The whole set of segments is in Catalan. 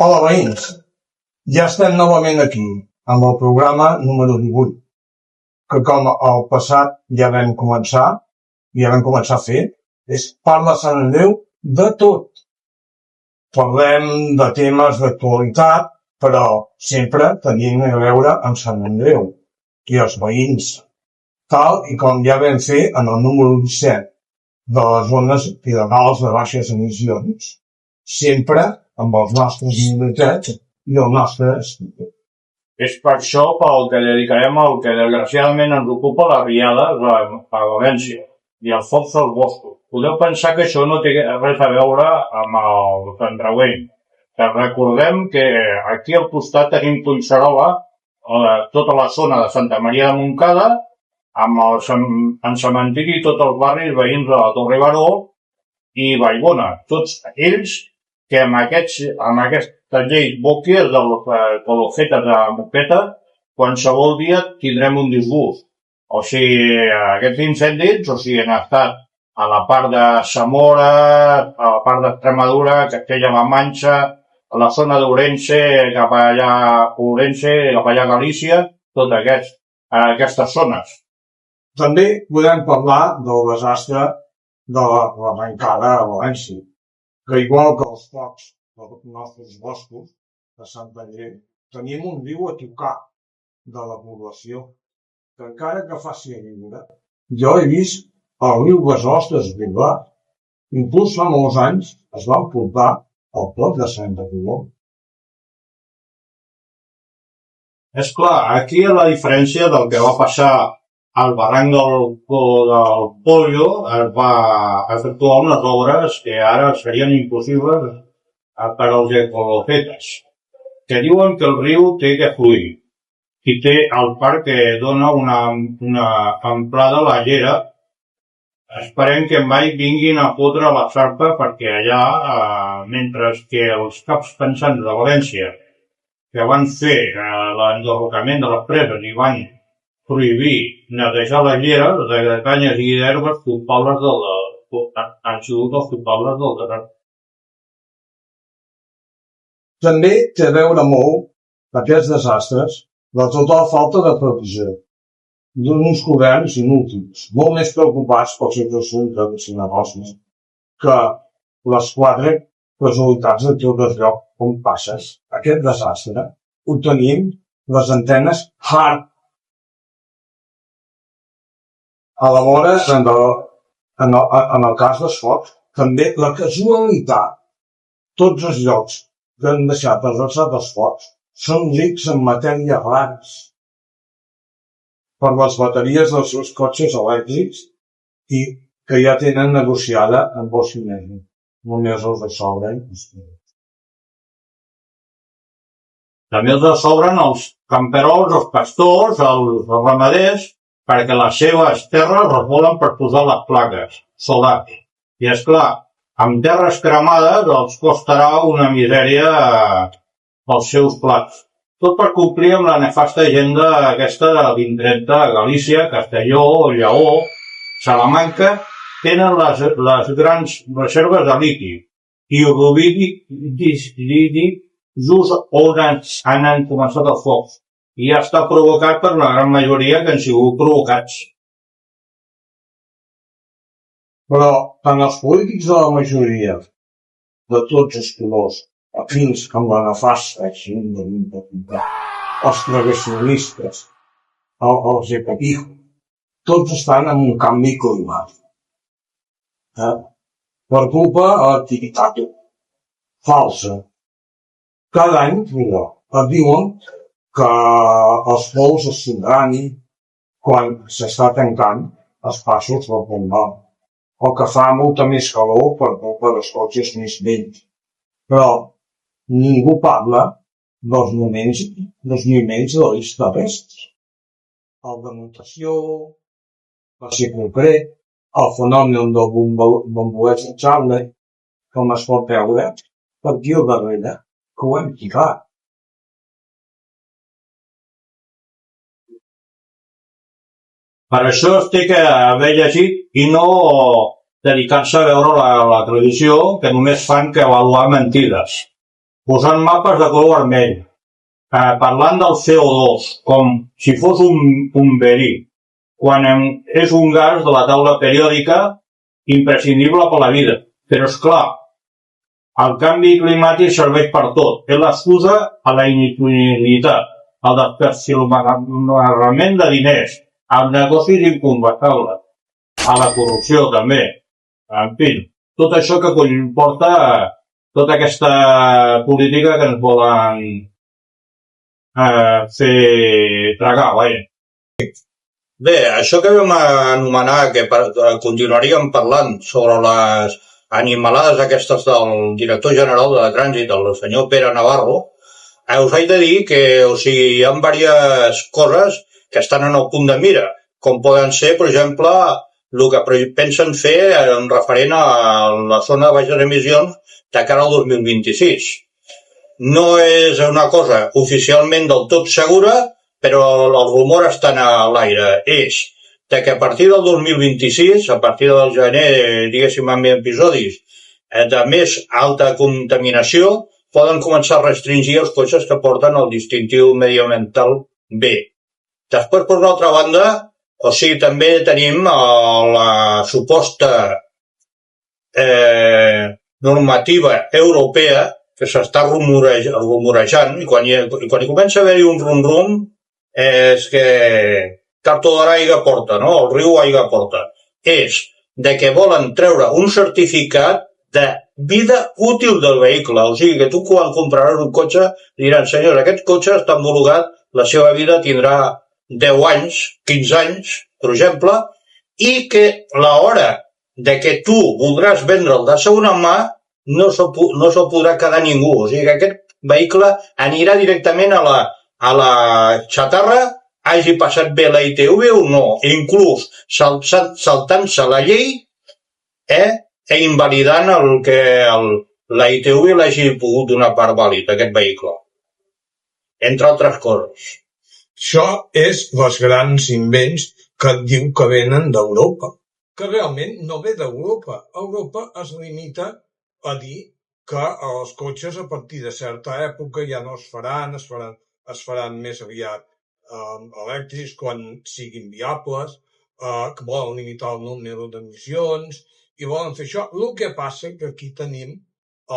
Hola veïns, ja estem novament aquí, amb el programa número 18, que com el passat ja vam començar a fer, és Parla Sant Andreu de tot. Parlem de temes d'actualitat, però sempre tenint a veure amb Sant Andreu i els veïns, tal i com ja vam fer en el número 17 de les zones il·legals de baixes emissions, sempre amb els nostres bibliotets i el nostre estudi. És per això pel que dedicarem el que desgraciadament ens ocupa les riades a València i el foc dels boscos. Podeu pensar que això no té res a veure amb el andreuenc. Recordem que aquí al costat tenim Collserola, tota la zona de Santa Maria de Montcada, amb el cementiri i tots els barris veïns de la Torre Baró i Vallbona. Tots ells que amb aquestes lleis bòquies de los cologetes de moqueta, qualsevol dia tindrem un disgust. O sigui, aquests incendis, han estat a la part de Zamora, a la part d'Extremadura, Castella-La Manxa, a la zona d'Ourense, cap allà Galícia, totes aquestes zones. També podem parlar del desastre de l'arrencada a València, que igual que els focs dels nostres boscos de Sant Andreu, tenim un riu a tocar de la població, que encara que faci riure, jo he vist el riu Besòs desbordar. Inclús fa molts anys es va portar al port de Santa Coloma. És clar, aquí la diferència del que va passar al barranc del Pollo es va efectuar unes obres que ara serien impossibles per als ecologetes, que diuen que el riu té que fluir i té el parc que dona una amplada a la llera. Esperem que mai vinguin a fotre la zarpa perquè allà, mentre que els caps pensants de València que van fer l'enderrocament de les preses i van prohibir netejar les lleres de canyes i d'herbes han sigut els culpables del desastre. També té a veure molt aquests desastres de tota la falta de previsió d'uns governs inútils, molt més preocupats pels seus assumptes i negocis que les 4 casualitats de tot el lloc on passes aquest desastre, ho tenim les antenes HARP. Aleshores, en el cas dels focs, també la casualitat. Tots els llocs que han deixat arrasat els focs són rics en matèries rares per les bateries dels seus cotxes elèctrics i que ja tenen negociada amb el cinema. Només els sobren. També els sobren els camperols, els pastors, els ramaders, perquè les seves terres les volen per posar les plaques solars. I és clar, amb terres cremades els costarà una misèria als seus plats. Tot per complir amb la nefasta agenda aquesta de l'indret de Galícia, Castelló, Lleó, Salamanca, tenen les grans reserves de líquid i rubidi just on han començat els focs. I ja està provocat per la gran majoria que han sigut provocats. Però tant els polítics de la majoria, de tots els colors, afins amb la nefasta els negacionistes, els epatijos, tots estan en un canvi climàtic. Per culpa de l'activitat falsa. Cada any, es diuen que els pols es tindran quan s'està tancant els passos del Pont Nord, o que fa molta més calor per culpa dels cotxes més vells. Però ningú parla dels moviments de l'eix terrestre. El de mutació, per ser concret, el fenomen del bomboleig de Charlie, com es pot veure per aquí al darrere, que ho hem tirat. Per això es té que haver llegit i no dedicar-se a veure la televisió, que només fan que avaluar mentides. posant mapes de color vermell, parlant del CO2 com si fos un verí, quan és un gas de la taula periòdica imprescindible per la vida. Però, és clar, el canvi climàtic serveix per tot. És l'excusa a la inutilitat, al despilfarrament de diners, als negocis incompatibles, a la corrupció també. En fi, tot això que comporta tota aquesta política que ens volen fer tragar, vaja. Bé, això que vam anomenar, que continuaríem parlant sobre les animalades aquestes del director general de Trànsit, el senyor Pere Navarro, us haig de dir que, hi ha diverses coses que estan en el punt de mira, com poden ser, per exemple, el que pensen fer en referent a la zona de baixes emissions de cara al 2026. No és una cosa oficialment del tot segura, però el rumor està a l'aire. És que a partir del 2026, a partir del gener, diguéssim, amb episodis de més alta contaminació, poden començar a restringir els cotxes que porten el distintiu mediambiental B. Després, per una altra banda, també tenim la suposta normativa europea que s'està rumorejant, i quan hi comença a haver-hi un rum-rum és que tard o d'hora aigua porta, no? El riu aigua porta. És de que volen treure un certificat de vida útil del vehicle. O sigui que tu quan compraràs un cotxe diran, senyors, aquest cotxe està homologat, la seva vida tindrà 10 anys, 15 anys, per exemple, i que l'hora de que tu voldràs vendre'l de segona mà no se'l podrà quedar ningú. O sigui que aquest vehicle anirà directament a la xatarra, hagi passat bé la ITV o no, inclús saltant-se la llei i invalidant el que la ITV l'hagi pogut donar per vàlid, aquest vehicle. Entre altres coses. Això és els grans invents que et diu que venen d'Europa, que realment no ve d'Europa. Europa es limita a dir que els cotxes a partir de certa època ja no es faran més aviat elèctrics quan siguin viables, que volen limitar el número d'emissions i volen fer això. El que passa que aquí tenim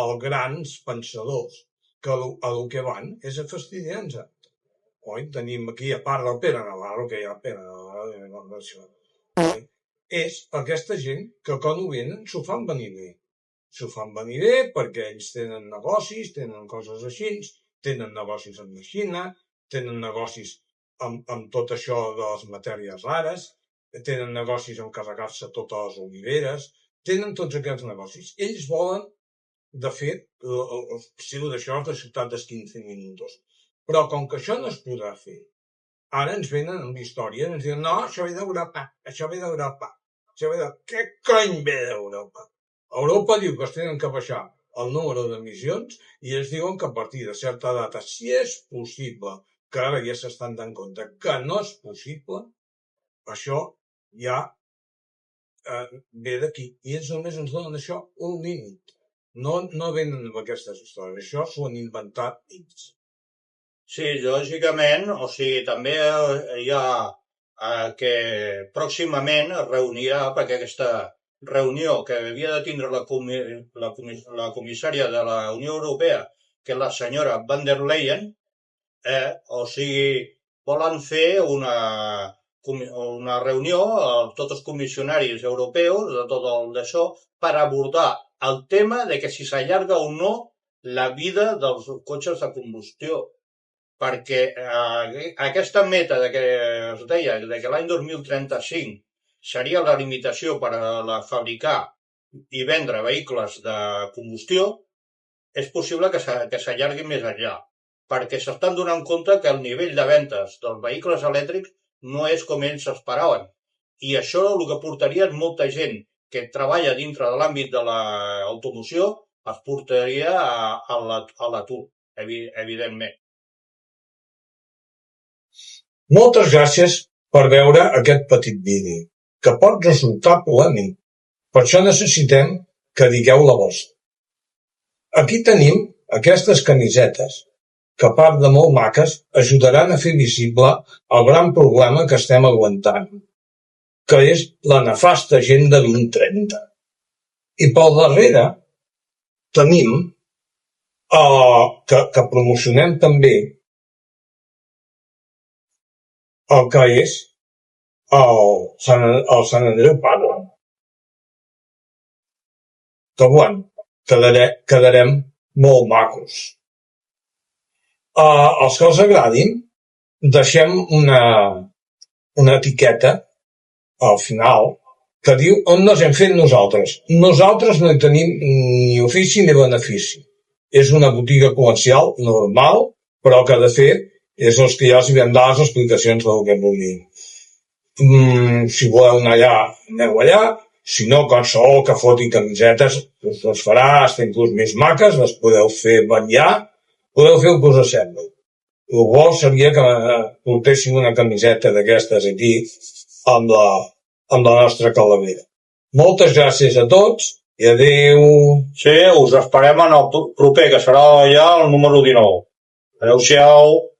els grans pensadors que el que van és a fastidiar-nos. Oi? Tenim aquí, a part del Pere Navarro, que hi ha Pere Navarro, és aquesta gent que quan ho venen s'ho fan venir bé. S'ho fan venir bé perquè ells tenen negocis, tenen coses així, tenen negocis amb la Xina, tenen negocis amb tot això de les matèries rares, tenen negocis amb carregar-se totes les oliveres, tenen tots aquests negocis. Ells volen, de fet, si d'això és la ciutat dels 15 minuts. Però com que això no es podrà fer, ara ens venen amb història, ens diuen, no, això ve d'Europa, això ve d'Europa. Què cony ve d'Europa? Europa diu que es tenen que baixar el número d'emissions i ells diuen que a partir de certa data, si és possible, que ara ja s'estan dant compte que no és possible, això ja ve d'aquí. I ells només ens donen això un límit. No venen amb aquestes històries. Això s'ho han inventat ells. Sí, lògicament, també hi ha que pròximament es reunirà, perquè aquesta reunió que havia de tindre la comissària de la Unió Europea, que és la senyora van der Leyen, volen fer una reunió amb tots els comissionaris europeus de tot el d'això per abordar el tema de que si s'allarga o no la vida dels cotxes de combustió. Perquè aquesta meta que es deia que l'any 2035 seria la limitació per a fabricar i vendre vehicles de combustió, és possible que s'allargui més enllà, perquè s'estan donant compte que el nivell de ventes dels vehicles elèctrics no és com ells esperaven. I això el que portaria és molta gent que treballa dintre de l'àmbit de l'automoció, es portaria a l'atur, evidentment. Moltes gràcies per veure aquest petit vídeo, que pot resultar polèmic. Per això necessitem que digueu la vostra. Aquí tenim aquestes camisetes, que a part de molt maques, ajudaran a fer visible el gran problema que estem aguantant, que és la nefasta Agenda 2030. I pel darrere tenim que promocionem també el que és el Sant Andreu Parla. Que bueno, quedarem molt macos. Els que els agradin, deixem una etiqueta al final que diu on les hem fet nosaltres. Nosaltres no hi tenim ni ofici ni benefici. És una botiga comercial normal, però que de fet és els que ja els vam dar les explicacions del que volíem. Si voleu anar allà, aneu allà. Si no, qualsevol que foti camisetes us farà fins inclús més maques, les podeu fer venjar, podeu fer el que us sembla. El bo seria que portéssim una camiseta d'aquestes aquí amb la nostra calavera. Moltes gràcies a tots i adeu. Sí, us esperem en el proper, que serà ja el número 19. Adéu-siau.